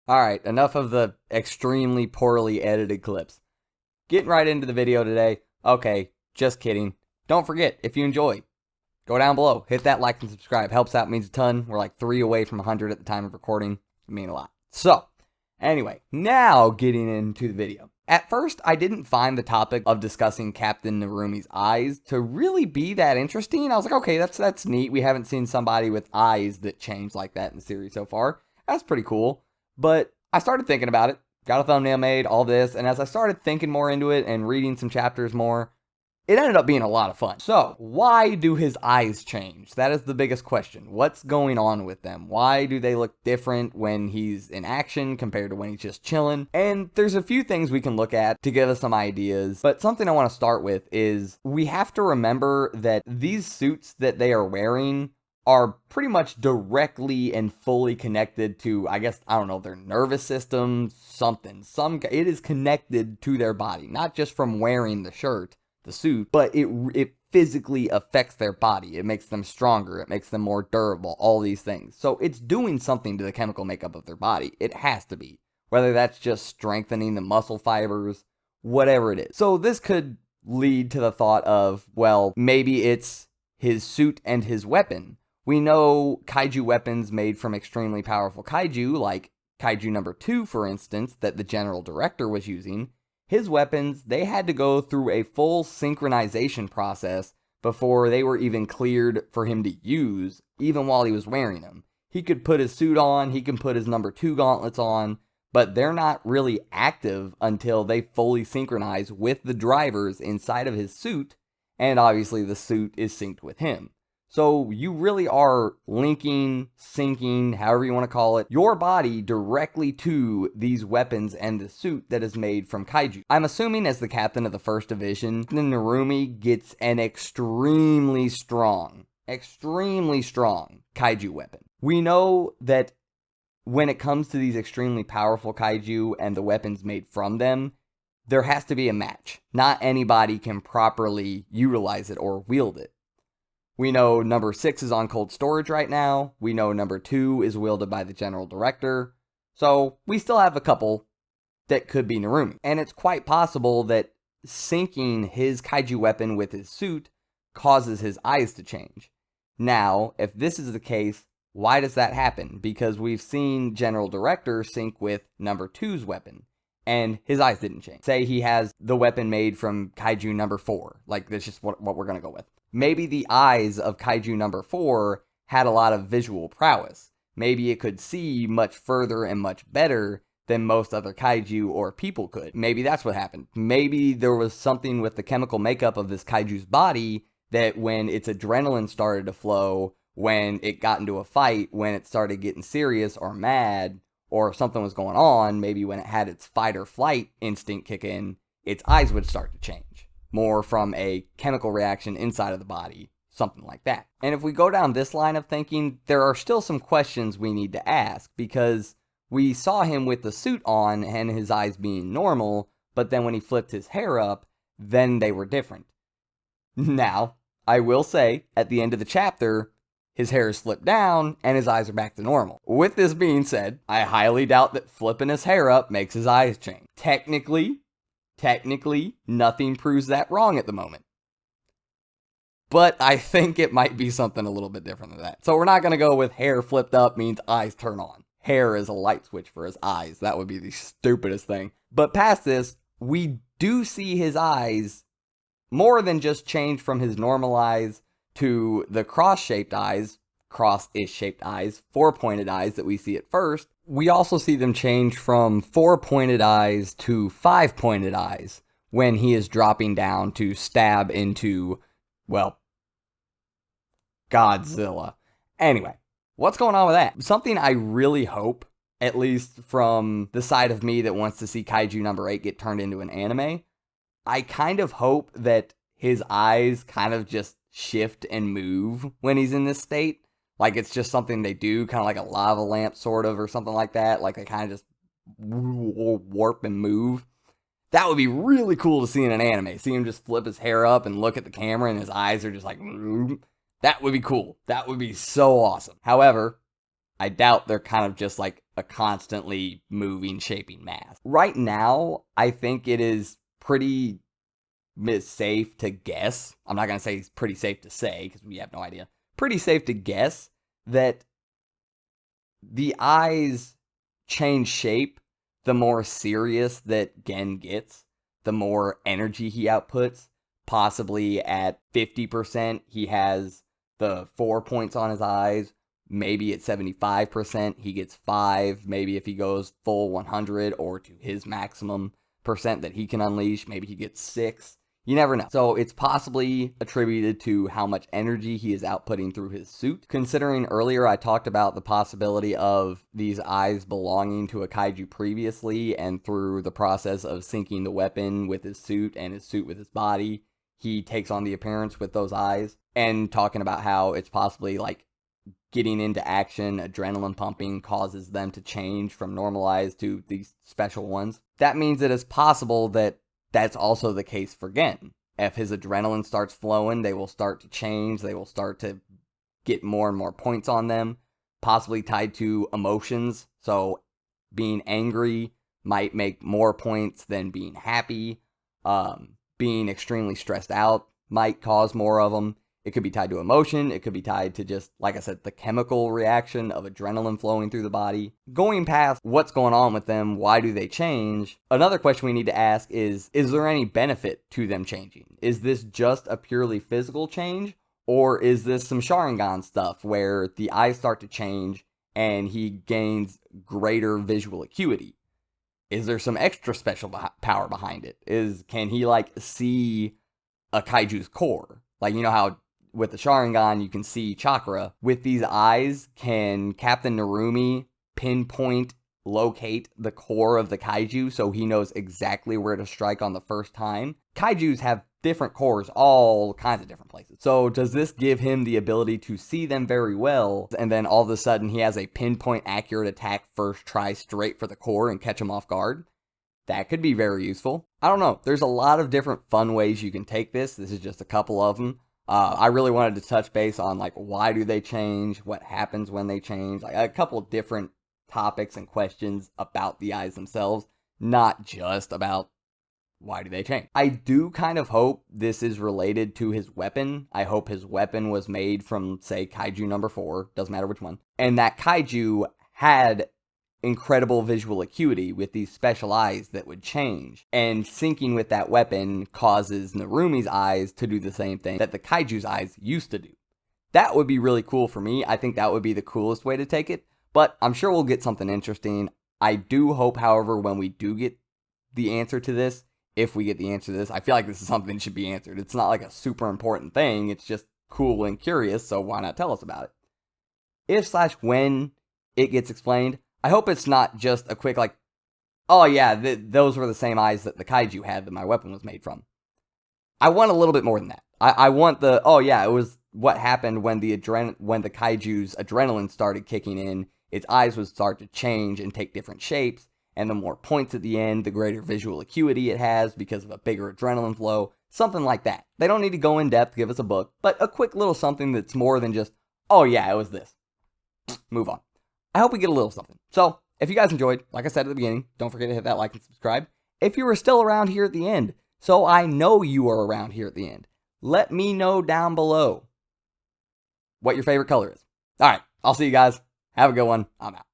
Alright, enough of the extremely poorly edited clips. Getting right into the video today. Okay, just kidding. Don't forget, if you enjoy, go down below, hit that like and subscribe. Helps out, means a ton. We're like 3 away from 100 at the time of recording. It mean a lot. So, anyway, now getting into the video. At first, I didn't find the topic of discussing Captain Narumi's eyes to really be that interesting. I was like, okay, that's neat. We haven't seen somebody with eyes that change like that in the series so far. That's pretty cool. But I started thinking about it, got a thumbnail made, all this, and as I started thinking more into it and reading some chapters more, it ended up being a lot of fun. So, why do his eyes change? That is the biggest question. What's going on with them? Why do they look different when he's in action compared to when he's just chilling? And there's a few things we can look at to give us some ideas, but something I want to start with is we have to remember that these suits that they are wearing are pretty much directly and fully connected to, I guess, I don't know, their nervous system, something. It is connected to their body, not just from wearing the shirt, the suit, but it physically affects their body. It makes them stronger. It makes them more durable, all these things. So it's doing something to the chemical makeup of their body. It has to be. Whether that's just strengthening the muscle fibers, whatever it is. So this could lead to the thought of, well, maybe it's his suit and his weapon. We know kaiju weapons made from extremely powerful kaiju, like Kaiju number 2, for instance, that the general director was using. His weapons, they had to go through a full synchronization process before they were even cleared for him to use, even while he was wearing them. He could put his suit on, he can put his number 2 gauntlets on, but they're not really active until they fully synchronize with the drivers inside of his suit, and obviously the suit is synced with him. So you really are linking, syncing, however you want to call it, your body directly to these weapons and the suit that is made from kaiju. I'm assuming as the captain of the 1st Division, the Narumi gets an extremely strong kaiju weapon. We know that when it comes to these extremely powerful kaiju and the weapons made from them, there has to be a match. Not anybody can properly utilize it or wield it. We know number 6 is on cold storage right now. We know number 2 is wielded by the general director. So we still have a couple that could be Narumi. And it's quite possible that syncing his kaiju weapon with his suit causes his eyes to change. Now, if this is the case, why does that happen? Because we've seen general director sync with number 2's weapon, and his eyes didn't change. Say he has the weapon made from kaiju number 4. Like, that's just what we're going to go with. Maybe the eyes of kaiju number 4 had a lot of visual prowess. Maybe it could see much further and much better than most other kaiju or people could. Maybe that's what happened. Maybe there was something with the chemical makeup of this kaiju's body that when its adrenaline started to flow, when it got into a fight, when it started getting serious or mad, or if something was going on, maybe when it had its fight or flight instinct kick in, its eyes would start to change. More from a chemical reaction inside of the body, something like that. And if we go down this line of thinking, there are still some questions we need to ask, because we saw him with the suit on and his eyes being normal, but then when he flipped his hair up, then they were different. Now, I will say, at the end of the chapter, his hair is flipped down and his eyes are back to normal. With this being said, I highly doubt that flipping his hair up makes his eyes change. Technically, nothing proves that wrong at the moment. But I think it might be something a little bit different than that. So we're not going to go with hair flipped up means eyes turn on. Hair is a light switch for his eyes. That would be the stupidest thing. But past this, we do see his eyes more than just change from his normal eyes to the cross-shaped eyes, cross-ish shaped eyes, 4-pointed eyes that we see at first. We also see them change from 4-pointed eyes to 5-pointed eyes when he is dropping down to stab into, well, Godzilla. Anyway, what's going on with that? Something I really hope, at least from the side of me that wants to see Kaiju number 8 get turned into an anime, I kind of hope that his eyes kind of just shift and move when he's in this state. Like it's just something they do, kind of like a lava lamp sort of, or something like that. Like they kind of just warp and move. That would be really cool to see in an anime. See him just flip his hair up and look at the camera and his eyes are just like, That would be cool. That would be so awesome. However, I doubt they're kind of just like a constantly moving, shaping mass. Right now, I think it is pretty safe to guess. I'm not going to say it's pretty safe to say because we have no idea. Pretty safe to guess that the eyes change shape the more serious that Gen gets, the more energy he outputs. Possibly at 50%, he has the 4 points on his eyes. Maybe at 75%, he gets 5. Maybe if he goes full 100 or to his maximum percent that he can unleash, maybe he gets 6. You never know. So it's possibly attributed to how much energy he is outputting through his suit. Considering earlier I talked about the possibility of these eyes belonging to a kaiju previously, and through the process of syncing the weapon with his suit and his suit with his body, he takes on the appearance with those eyes. And talking about how it's possibly like getting into action, adrenaline pumping causes them to change from normalized to these special ones. That means it is possible that that's also the case for Gen. If his adrenaline starts flowing, they will start to change. They will start to get more and more points on them, possibly tied to emotions. So being angry might make more points than being happy. Being extremely stressed out might cause more of them. It could be tied to emotion. It could be tied to just, like I said, the chemical reaction of adrenaline flowing through the body. Going past what's going on with them, why do they change? Another question we need to ask is there any benefit to them changing? Is this just a purely physical change? Or is this some Sharingan stuff where the eyes start to change and he gains greater visual acuity? Is there some extra special power behind it? Can he like see a kaiju's core? Like, you know how with the Sharingan, you can see chakra. With these eyes, can Captain Narumi pinpoint, locate the core of the kaiju so he knows exactly where to strike on the first time? Kaijus have different cores, all kinds of different places. So does this give him the ability to see them very well, and then all of a sudden he has a pinpoint accurate attack first try straight for the core and catch him off guard? That could be very useful. I don't know. There's a lot of different fun ways you can take this. This is just a couple of them. I really wanted to touch base on like why do they change, what happens when they change, like a couple of different topics and questions about the eyes themselves, not just about why do they change. I do kind of hope this is related to his weapon. I hope his weapon was made from, say, Kaiju number 4, doesn't matter which one, and that Kaiju had incredible visual acuity with these special eyes that would change. And syncing with that weapon causes Narumi's eyes to do the same thing that the Kaiju's eyes used to do. That would be really cool for me. I think that would be the coolest way to take it, but I'm sure we'll get something interesting. I do hope, however, when we do get the answer to this, if we get the answer to this, I feel like this is something that should be answered. It's not like a super important thing. It's just cool and curious, so why not tell us about it? If/when it gets explained, I hope it's not just a quick like, oh yeah, those were the same eyes that the kaiju had that my weapon was made from. I want a little bit more than that. I want the, oh yeah, it was what happened when the kaiju's adrenaline started kicking in. Its eyes would start to change and take different shapes, and the more points at the end, the greater visual acuity it has because of a bigger adrenaline flow. Something like that. They don't need to go in depth, give us a book, but a quick little something that's more than just, oh yeah, it was this. Move on. I hope we get a little something. So, if you guys enjoyed, like I said at the beginning, don't forget to hit that like and subscribe. If you were still around here at the end, so I know you are around here at the end, let me know down below what your favorite color is. Alright, I'll see you guys. Have a good one. I'm out.